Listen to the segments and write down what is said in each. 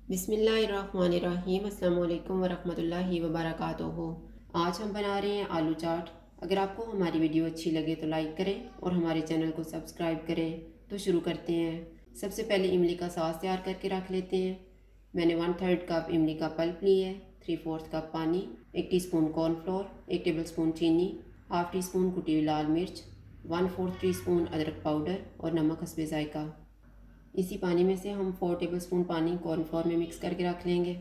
बिस्मिल्लाहिर्रहमानिर्रहीम। अस्सलामु अलैकुम वरहमतुल्लाहि वबरकातुहू। आज हम बना रहे हैं आलू चाट। अगर आपको हमारी वीडियो अच्छी लगे तो लाइक करें और हमारे चैनल को सब्सक्राइब करें। तो शुरू करते हैं। सबसे पहले इमली का सॉस तैयार करके रख लेते हैं। मैंने 1/3 कप इमली का पल्प ली है, 3/4 कप पानी, 1 टीस्पून कॉर्नफ्लोर, 1 टेबलस्पून चीनी, हाफ़ टी स्पून कुटी हुई लाल मिर्च, 1/4 टीस्पून अदरक पाउडर और नमक हस्बे ज़ायका। इसी पानी में से हम 4 टेबलस्पून पानी कॉर्नफ्लोर में मिक्स करके रख लेंगे।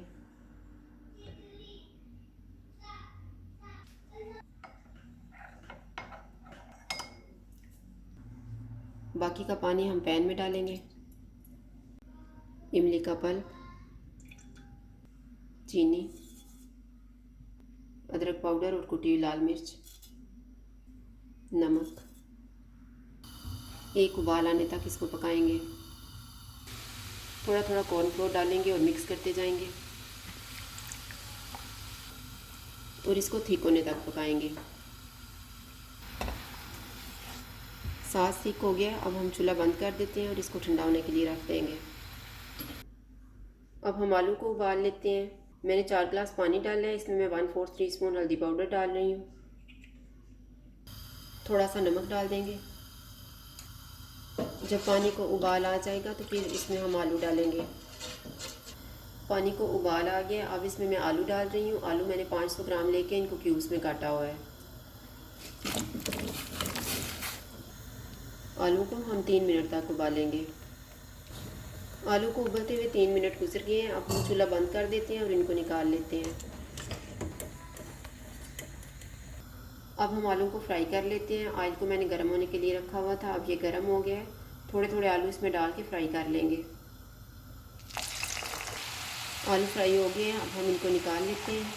बाकी का पानी हम पैन में डालेंगे। इमली का पल्प, चीनी, अदरक पाउडर और कुटी हुई लाल मिर्च, नमक। एक उबाल आने तक इसको पकाएंगे। थोड़ा थोड़ा कॉर्नफ्लोर डालेंगे और मिक्स करते जाएंगे और इसको थिक होने तक पकाएंगे। सॉस थिक हो गया। अब हम चूल्हा बंद कर देते हैं और इसको ठंडा होने के लिए रख देंगे। अब हम आलू को उबाल लेते हैं। मैंने 4 गिलास पानी डाला है। इसमें मैं 1/4 टीस्पून हल्दी पाउडर डाल रही हूँ। थोड़ा सा नमक डाल देंगे। जब पानी को उबाल आ जाएगा तो फिर इसमें हम आलू डालेंगे। पानी को उबाल आ गया। अब इसमें मैं आलू डाल रही हूँ। आलू मैंने 500 ग्राम लेके इनको क्यूब्स में काटा हुआ है। आलू को हम 3 मिनट तक उबालेंगे। आलू को उबलते हुए 3 मिनट गुजर गए हैं। अब हम चूल्हा बंद कर देते हैं और इनको निकाल लेते हैं। अब हम आलू को फ्राई कर लेते हैं। ऑयल को मैंने गर्म होने के लिए रखा हुआ था। अब ये गर्म हो गया है। थोड़े थोड़े आलू इसमें डाल के फ्राई कर लेंगे। आलू फ्राई हो गए हैं। अब हम इनको निकाल लेते हैं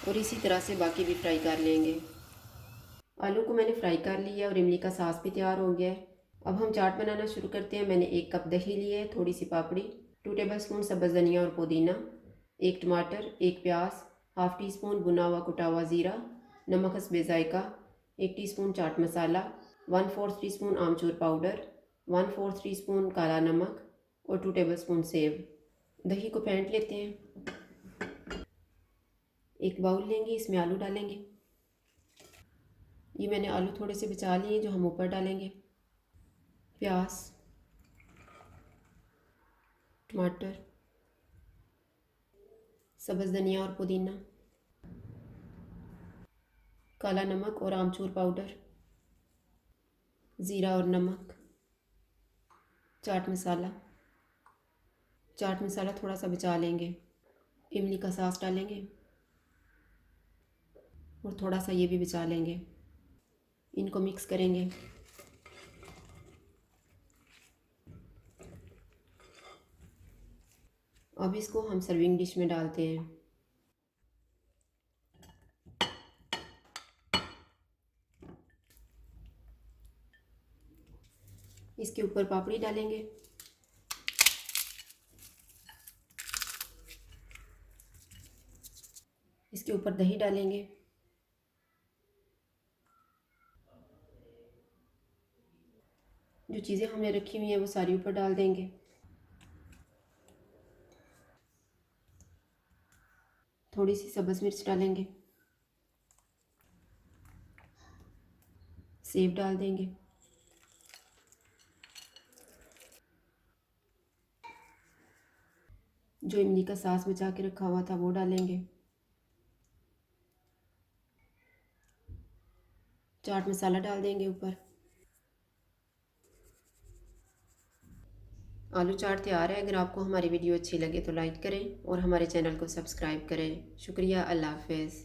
और इसी तरह से बाकी भी फ्राई कर लेंगे। आलू को मैंने फ्राई कर लिया और इमली का सॉस भी तैयार हो गया है। अब हम चाट बनाना शुरू करते हैं। मैंने 1 कप दही ली है, थोड़ी सी पापड़ी, 2 टेबलस्पून सब्ज़ धनिया और पुदीना, 1 टमाटर, 1 प्याज, हाफ़ टी स्पून भुना हुआ कुटा हुआ ज़ीरा, नमक हस्बे ज़ायका, 1 टीस्पून चाट मसाला, 1/4 टीस्पून आमचूर पाउडर, 1/4 टीस्पून काला नमक और 2 टेबलस्पून सेव। दही को फेंट लेते हैं। एक बाउल लेंगे, इसमें आलू डालेंगे। ये मैंने आलू थोड़े से बचा लिए जो हम ऊपर डालेंगे। प्याज, टमाटर, सब्ज़ धनिया और पुदीना, काला नमक और आमचूर पाउडर, ज़ीरा और नमक, चाट मसाला। चाट मसाला थोड़ा सा बचा लेंगे। इमली का सॉस डालेंगे और थोड़ा सा ये भी बचा लेंगे। इनको मिक्स करेंगे। अब इसको हम सर्विंग डिश में डालते हैं। इसके ऊपर पापड़ी डालेंगे। इसके ऊपर दही डालेंगे। जो चीज़ें हमने रखी हुई हैं वो सारी ऊपर डाल देंगे। थोड़ी सी सब्ज़ मिर्च डालेंगे। सेव डाल देंगे। जो इमली का सॉस बचा के रखा हुआ था वो डालेंगे। चाट मसाला डाल देंगे ऊपर। आलू चाट तैयार है। अगर आपको हमारी वीडियो अच्छी लगे तो लाइक करें और हमारे चैनल को सब्सक्राइब करें। शुक्रिया। अल्लाह हाफ़िज़।